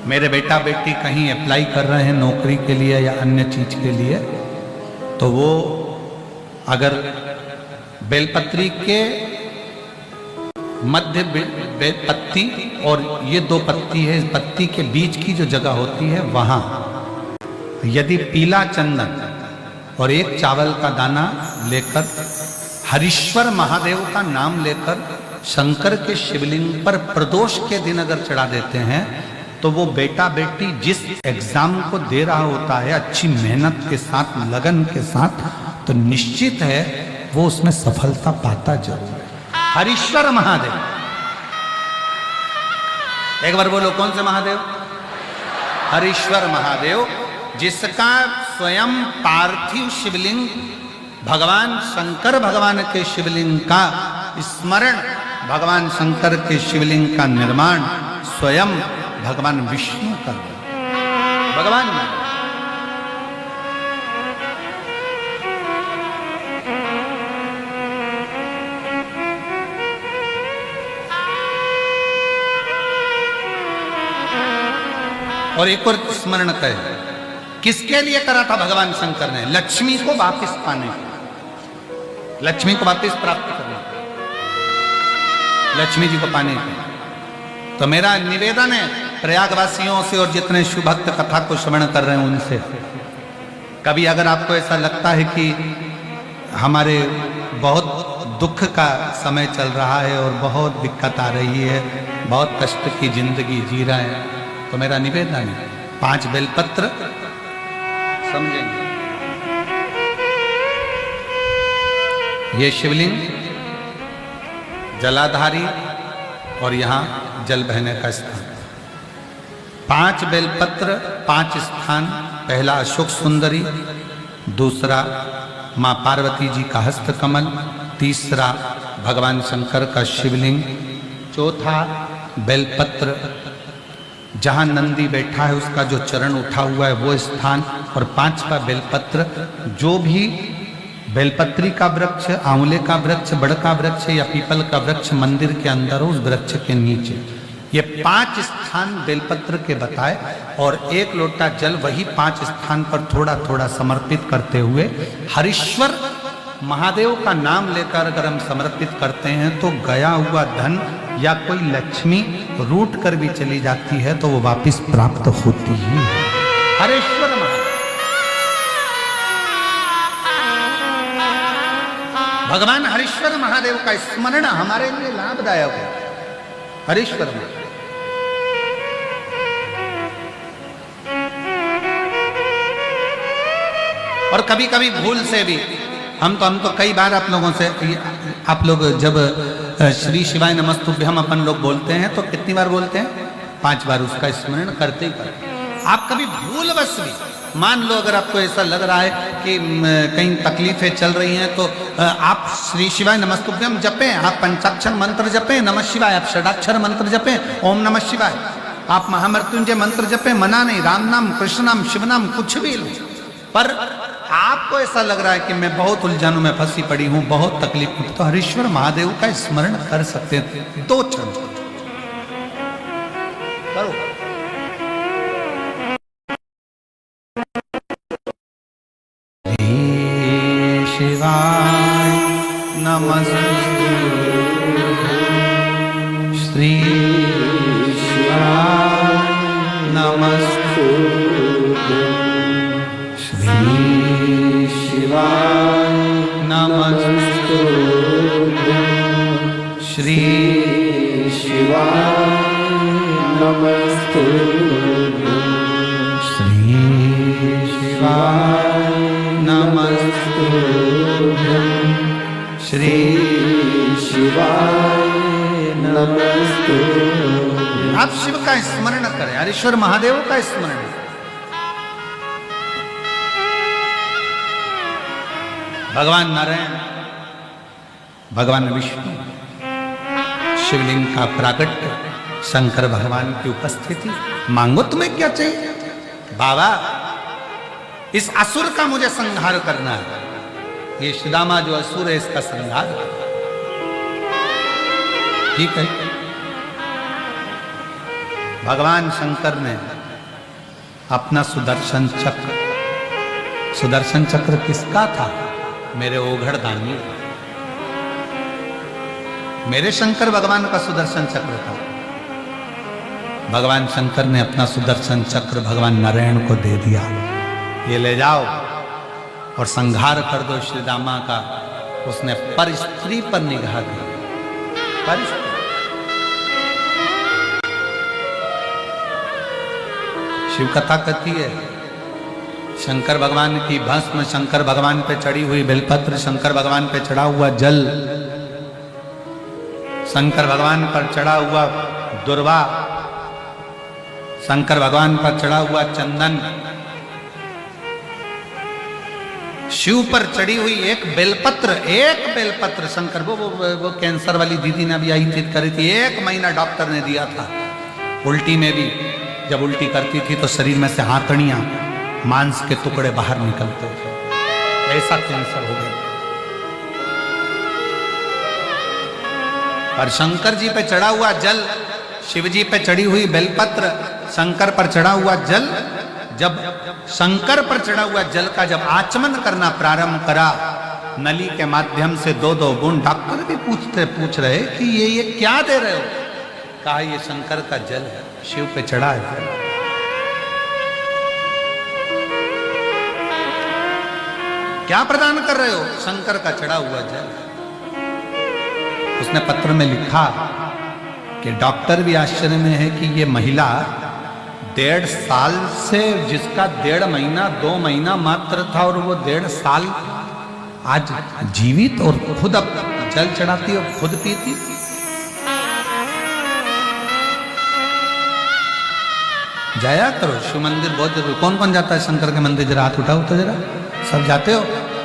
मेरे बेटा बेटी कहीं अप्लाई कर रहे हैं नौकरी के लिए या अन्य चीज के लिए, तो वो अगर बेलपत्री के मध्य पत्ती और ये दो पत्ती है, इस पत्ती के बीच की जो जगह होती है वहां यदि पीला चंदन और एक चावल का दाना लेकर हरीश्वर महादेव का नाम लेकर शंकर के शिवलिंग पर प्रदोष के दिन अगर चढ़ा देते हैं तो वो बेटा बेटी जिस एग्जाम को दे रहा होता है अच्छी मेहनत के साथ, लगन के साथ, तो निश्चित है वो उसमें सफलता पाता जरूर है। हरीश्वर महादेव, एक बार बोलो कौन से महादेव? हरीश्वर महादेव, जिसका स्वयं पार्थिव शिवलिंग भगवान शंकर भगवान के शिवलिंग का स्मरण, भगवान शंकर के शिवलिंग का निर्माण स्वयं भगवान विष्णु कर भगवान और एक और स्मरण करें, किसके लिए करा था भगवान शंकर ने? लक्ष्मी को वापस पाने, लक्ष्मी को वापस प्राप्त करने, लक्ष्मी जी को पाने के। तो मेरा निवेदन है प्रयागवासियों से और जितने शिव भक्त कथा को श्रवण कर रहे हैं उनसे, कभी अगर आपको ऐसा लगता है कि हमारे बहुत दुख का समय चल रहा है और बहुत दिक्कत आ रही है, बहुत कष्ट की जिंदगी जी रहे हैं, तो मेरा निवेदन है 5 बेलपत्र समझेंगे। ये शिवलिंग जलाधारी और यहाँ जल बहने का स्थान, 5 बेलपत्र 5 स्थान। पहला अशोक सुंदरी, दूसरा माँ पार्वती जी का हस्तकमल, तीसरा भगवान शंकर का शिवलिंग, चौथा बेलपत्र जहाँ नंदी बैठा है उसका जो चरण उठा हुआ है वो स्थान, और 5वां बेलपत्र जो भी बेलपत्री का वृक्ष, आंवले का वृक्ष, बड़ का वृक्ष या पीपल का वृक्ष मंदिर के अंदर हो, उस वृक्ष के नीचे। ये 5 स्थान बेलपत्र के बताए और 1 लोटा जल वही 5 स्थान पर थोड़ा थोड़ा समर्पित करते हुए हरीश्वर महादेव का नाम लेकर अगर हम समर्पित करते हैं तो गया हुआ धन या कोई लक्ष्मी रूट कर भी चली जाती है तो वो वापस प्राप्त होती ही है। हरीश्वर महादेव, भगवान हरीश्वर महादेव का स्मरण हमारे लिए लाभदायक है। हरीश्वर महादेव और कभी कभी भूल से भी हम तो कई बार आप लोगों से, आप लोग जब श्री शिवाय नमस्तुभ्यम अपन लोग बोलते हैं तो कितनी बार बोलते हैं? 5 बार उसका स्मरण करते ही करते। आप कभी भूलवश भी, मान लो अगर आपको ऐसा लग रहा है कि कहीं तकलीफें चल रही हैं तो आप श्री शिवाय नमस्तुभ्यम जपें, आप पंचाक्षर मंत्र जपें, नमः शिवाय, आप षडाक्षर मंत्र जपें, ओम नमः शिवाय, आप महामृत्युंजय मंत्र जपें, मना नहीं, राम नाम, कृष्ण नाम, शिव नाम, कुछ भी लो। पर आपको ऐसा लग रहा है कि मैं बहुत उलझनों में फंसी पड़ी हूं, बहुत तकलीफ में, तो हरीश्वर महादेव का स्मरण कर सकते हैं। 2 क्षण करो। शिवाय नमस्ते, श्री शिवाय नमस्ते, श्री शिवाय नमस्ते, श्री शिवाय नमस्ते, श्री शिवाय नमस्ते, श्री शिवाय नमस्ते। आप शिव का स्मरण करें, हरीश्वर महादेव का स्मरण। भगवान नारायण, भगवान विष्णु, शिवलिंग का प्राकट्य, शंकर भगवान की उपस्थिति। मांगो तुम्हें क्या चाहिए? बाबा इस असुर का मुझे संहार करना है। ये सुदामा जो असुर है इसका संहार। ठीक है, भगवान शंकर ने अपना सुदर्शन चक्र। सुदर्शन चक्र किसका था? मेरे ओघड़दानी, मेरे शंकर भगवान का सुदर्शन चक्र था। भगवान शंकर ने अपना सुदर्शन चक्र भगवान नारायण को दे दिया, ये ले जाओ और संहार कर दो श्री रामा का। उसने पर स्त्री पर निगाह दी, पर स्त्री। शिव कथा कहती है शंकर भगवान की भस्म, शंकर भगवान पे चढ़ी हुई बेलपत्र, शंकर भगवान पे चढ़ा हुआ जल, शंकर भगवान पर चढ़ा हुआ दुर्वा, शंकर भगवान पर चढ़ा हुआ चंदन, शिव पर चढ़ी हुई एक बेलपत्र शंकर वो कैंसर वाली दीदी ने अभी आई थी, करी थी, 1 महीना डॉक्टर ने दिया था। उल्टी में भी जब उल्टी करती थी तो शरीर में से हाथड़ियां, मांस के टुकड़े बाहर निकलते थे, ऐसा कैंसर हो गया। और शंकर जी पे चढ़ा हुआ जल, शिव जी पे चढ़ी हुई बेलपत्र, शंकर पर चढ़ा हुआ जल, जब शंकर पर चढ़ा हुआ जल का जब आचमन करना प्रारंभ करा नली के माध्यम से 2-2 बूंद, डॉक्टर भी पूछ रहे कि ये क्या दे रहे हो? कहा ये शंकर का जल है, शिव पे चढ़ा है। क्या प्रदान कर रहे हो? शंकर का चढ़ा हुआ जल। उसने पत्र में लिखा कि डॉक्टर भी आश्चर्य में है कि ये महिला 1.5 साल से, जिसका 1.5 महीना 2 महीना मात्र था, और वो 1.5 साल आज जीवित और खुद अब जल चढ़ाती और खुद पीती। जाया करो शिव मंदिर, बहुत जरूरी। कौन कौन जाता है शंकर के मंदिर? जरा हाथ उठाओ तो जरा। सब जाते हो?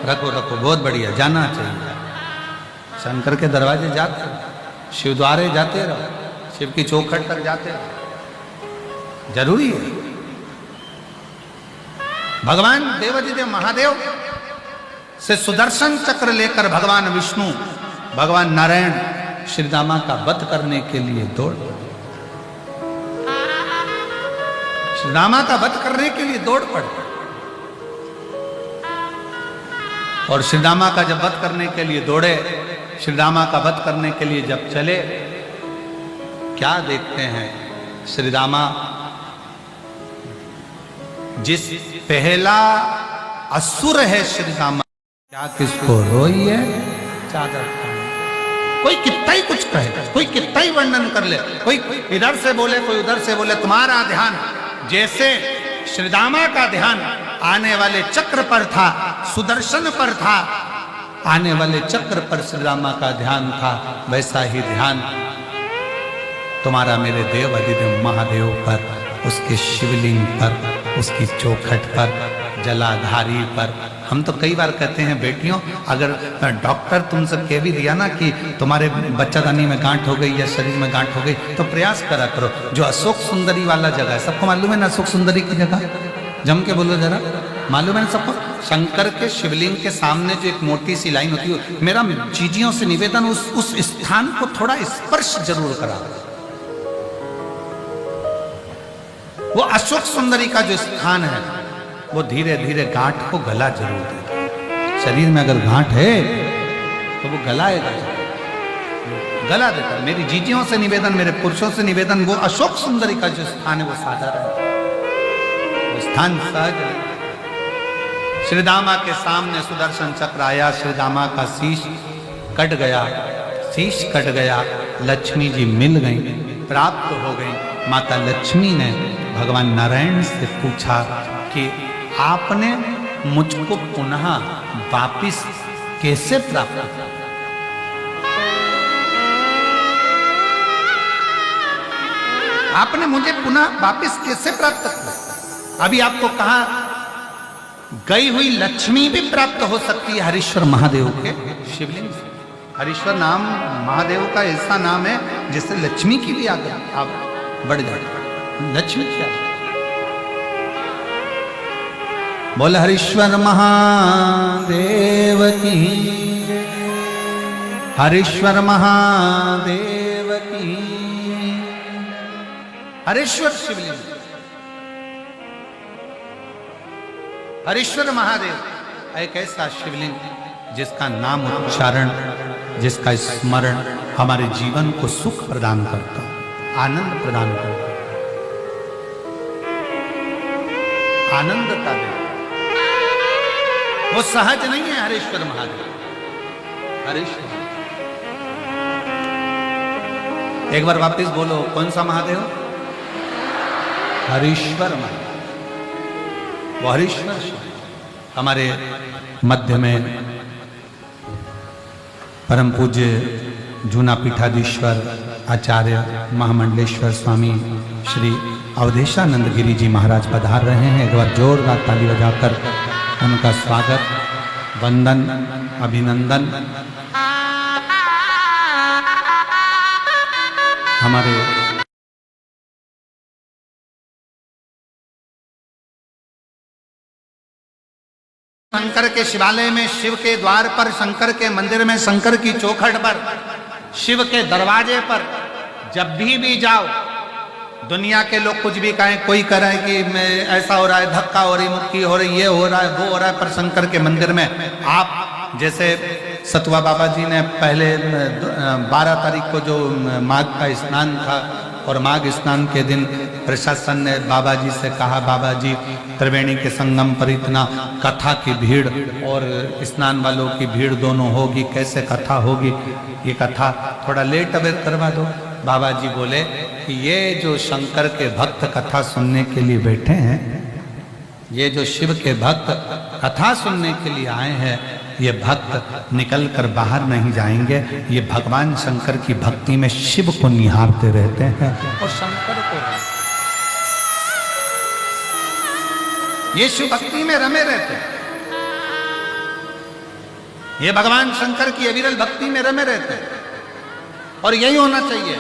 रखो, बहुत बढ़िया, जाना चाहिए। शंकर के दरवाजे जाते हो, शिव द्वारे जाते रहो, शिव की चौखट तक जाते रहो, जरूरी है। भगवान देवाधिदेव महादेव से सुदर्शन चक्र लेकर भगवान विष्णु, भगवान नारायण श्री रामा का वध करने के लिए दौड़, श्री रामा का वध करने के लिए दौड़ पड़े। और श्री रामा का जब वध करने के लिए दौड़े, श्री रामा का वध करने के लिए जब चले, क्या देखते हैं? श्री रामा जिस पहला असुर है श्री रामा, क्या किसको रोई है चादर? कोई कितना ही कुछ कहे, कोई कितना ही वर्णन कर ले, कोई इधर से बोले, कोई उधर से बोले, तुम्हारा ध्यान जैसे श्री रामा का ध्यान आने वाले चक्र पर था, सुदर्शन पर था, आने वाले चक्र पर श्री रामा का ध्यान था, वैसा ही ध्यान तुम्हारा मेरे देव अधिदेव महादेव पर, उसके शिवलिंग पर, उसकी चौखट पर, जलाधारी पर। हम तो कई बार कहते हैं बेटियों, अगर डॉक्टर तुमसे कह भी दिया ना कि तुम्हारे बच्चादानी में गांठ हो गई या शरीर में गांठ हो गई, तो प्रयास करा करो। जो अशोक सुंदरी वाला जगह है, सबको मालूम है ना अशोक सुंदरी की जगह? जम के बोलो जरा, मालूम है ना सबको? शंकर के शिवलिंग के सामने जो एक मोटी सी लाइन होती है, मेरा चीजियों से निवेदन उस स्थान को थोड़ा स्पर्श जरूर करा। वो अशोक सुंदरी का जो स्थान है, वो धीरे धीरे गांठ को गला जरूर देगा। शरीर में अगर गांठ है तो वो गलाएगा, गला देता। मेरी जीजियों से निवेदन, मेरे पुरुषों से निवेदन, वो अशोक सुंदरी का जो स्थान है वो साधारण है, वो स्थान सहज है। श्री रामा के सामने सुदर्शन चक्र आया, श्री रामा का शीश कट गया, शीश कट गया, लक्ष्मी जी मिल गई, प्राप्त हो गई। माता लक्ष्मी ने भगवान नारायण से पूछा कि आपने मुझको पुनः वापिस कैसे प्राप्त किया? आपने मुझे पुनः वापिस कैसे प्राप्त किया? अभी आपको कहा गई हुई लक्ष्मी भी प्राप्त हो सकती है हरीश्वर महादेव के शिवलिंग से। हरीश्वर नाम महादेव का ऐसा नाम है जिससे लक्ष्मी की भी आगे आप बढ़ जाए। लक्ष्मी क्या? बोल हरीश्वर महादेव की, हरीश्वर महादेव की। हरीश्वर शिवलिंग हरीश्वर महादेव एक ऐसा शिवलिंग जिसका नाम उच्चारण, जिसका स्मरण हमारे जीवन को सुख प्रदान करता, आनंद प्रदान करता, आनंदता दे। वो सहज नहीं है हरीश्वर महादेव। हरीश्वर एक बार वापस बोलो, कौन सा महादेव? हरीश्वर महादेव। वो हरीश्वर हमारे मध्य में परम पूज्य जूना पीठाधीश्वर आचार्य महामंडलेश्वर स्वामी श्री अवधेशानंद गिरी जी महाराज पधार रहे हैं। एक बार जोरदार ताली बजाकर उनका स्वागत, वंदन, अभिनंदन। हमारे शंकर के शिवालय में, शिव के द्वार पर, शंकर के मंदिर में, शंकर की चौखट पर, शिव के दरवाजे पर जब भी जाओ, दुनिया के लोग कुछ भी कहें, कोई कह रहा है कि मैं ऐसा हो रहा है, धक्का हो रही, मुक्की हो रही, ये हो रहा है, वो हो रहा है, पर शंकर के मंदिर में आप जैसे सतुआ बाबा जी ने पहले 12 तारीख को जो माघ का स्नान था, और माघ स्नान के दिन प्रशासन ने बाबा जी से कहा, बाबा जी त्रिवेणी के संगम पर इतना कथा की भीड़ और स्नान वालों की भीड़ दोनों होगी, कैसे कथा होगी, ये कथा थोड़ा लेट अवेयर करवा दो। बाबा जी बोले कि ये जो शंकर के भक्त कथा सुनने के लिए बैठे हैं, ये जो शिव के भक्त कथा सुनने के लिए आए हैं, ये भक्त निकल कर बाहर नहीं जाएंगे, ये भगवान शंकर की भक्ति में शिव को निहारते रहते हैं और शंकर को, ये शिव भक्ति में रमे रहते हैं, ये भगवान शंकर की अविरल भक्ति में रमे रहते हैं। और यही होना चाहिए।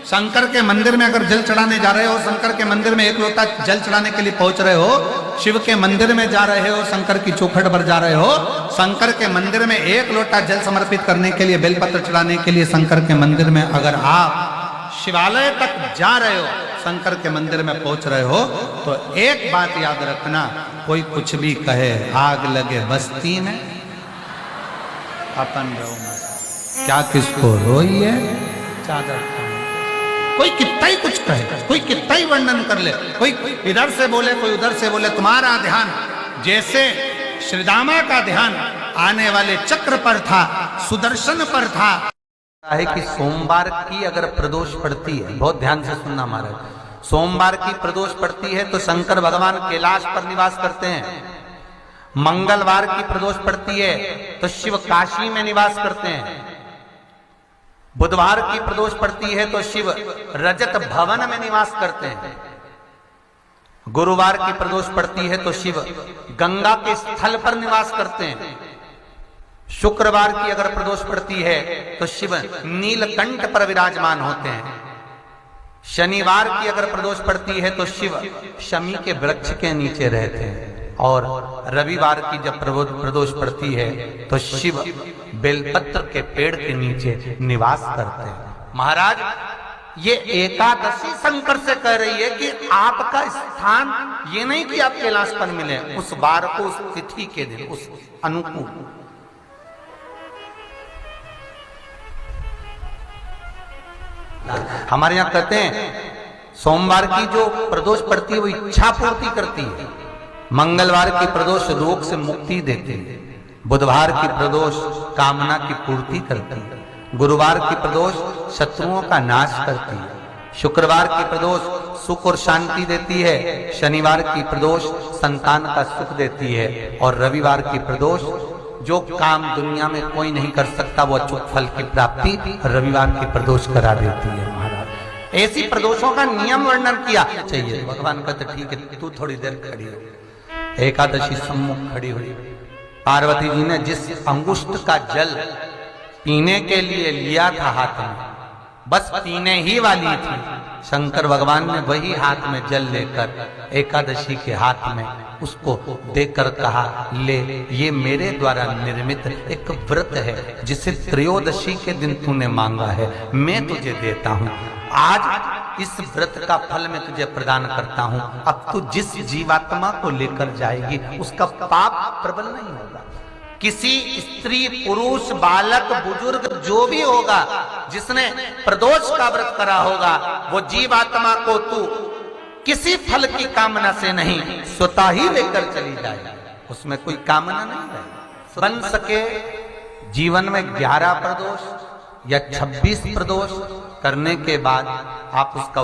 शंकर के मंदिर में अगर जल चढ़ाने जा रहे हो, शंकर के मंदिर में एक लोटा जल चढ़ाने के लिए पहुंच रहे हो, शिव के मंदिर में जा रहे हो, शंकर की चौखट पर जा रहे हो, शंकर के मंदिर में एक लोटा जल समर्पित करने के लिए, बेलपत्र चढ़ाने के लिए शंकर के मंदिर में अगर आप शिवालय तक जा रहे हो, शंकर के मंदिर में पहुंच रहे हो, तो एक बात याद रखना, कोई कुछ भी कहे, आग लगे बस्ती में अपन रहो मत, क्या किसको रोइए चादर, कोई कितना ही कुछ कहे, कोई कितना ही वर्णन कर ले, कोई इधर से बोले, कोई उधर से बोले, तुम्हारा ध्यान जैसे श्रीदामा का ध्यान आने वाले चक्र पर था, सुदर्शन पर था। है कि सोमवार की अगर प्रदोष पड़ती है, बहुत ध्यान से सुनना महाराज, सोमवार की प्रदोष पड़ती है तो शंकर भगवान कैलाश पर निवास करते हैं। मंगलवार की प्रदोष पड़ती है तो शिव काशी में निवास करते हैं। बुधवार की प्रदोष पड़ती है तो शिव रजत भवन में निवास करते हैं। गुरुवार की प्रदोष पड़ती है तो शिव गंगा के स्थल पर निवास करते हैं। शुक्रवार की अगर प्रदोष पड़ती है तो शिव नीलकंठ पर विराजमान होते हैं। शनिवार की अगर प्रदोष पड़ती है तो शिव शमी के वृक्ष के नीचे रहते हैं। और रविवार की जब प्रदोष पड़ती है तो शिव बेलपत्र के पेड़ के नीचे निवास करते हैं। महाराज, ये एकादशी शंकर से कह रही है कि आपका स्थान ये नहीं कि आप कैलाश पर मिले, उस बार को, उस तिथि के दिन, उस अनुकूल। हमारे यहां कहते हैं सोमवार की जो प्रदोष पड़ती है वो इच्छा पूर्ति करती है। मंगलवार की प्रदोष रोग से मुक्ति देती है। बुधवार की प्रदोष कामना की पूर्ति करती है। गुरुवार की प्रदोष शत्रुओं का नाश करती है। शुक्रवार की प्रदोष सुख और शांति देती है। शनिवार की प्रदोष संतान का सुख देती है। और रविवार की प्रदोष जो काम दुनिया में कोई नहीं कर सकता वो अचूक फल की प्राप्ति रविवार की प्रदोष करा देती है। महाराज, ऐसी प्रदोषों का नियम वर्णन किया चाहिए। भगवान कहते ठीक है, तू थोड़ी देर खड़ी हो। एकादशी सम्मुख खड़ी हुई। पार्वती जी ने जिस अंगुष्ठ का जल पीने के लिए लिया था हाथ में, बस पीने ही वाली थी, शंकर भगवान ने वही हाथ में जल लेकर एकादशी के हाथ में उसको देकर कहा, ले, ये मेरे द्वारा निर्मित एक व्रत है जिसे त्रयोदशी के दिन तूने मांगा है, मैं तुझे देता हूं। आज इस व्रत का फल मैं तुझे प्रदान करता हूं। अब तू जिस जीवात्मा को लेकर जाएगी उसका पाप प्रबल नहीं होगा। किसी स्त्री, पुरुष, बालक, बुजुर्ग जो भी होगा जिसने प्रदोष का व्रत करा होगा, वो जीवात्मा को तू किसी फल की कामना से नहीं, स्वतः ही लेकर चली जाए। उसमें कोई कामना नहीं है। बन सके जीवन में 11 प्रदोष या 26 प्रदोष करने के बाद आप उसका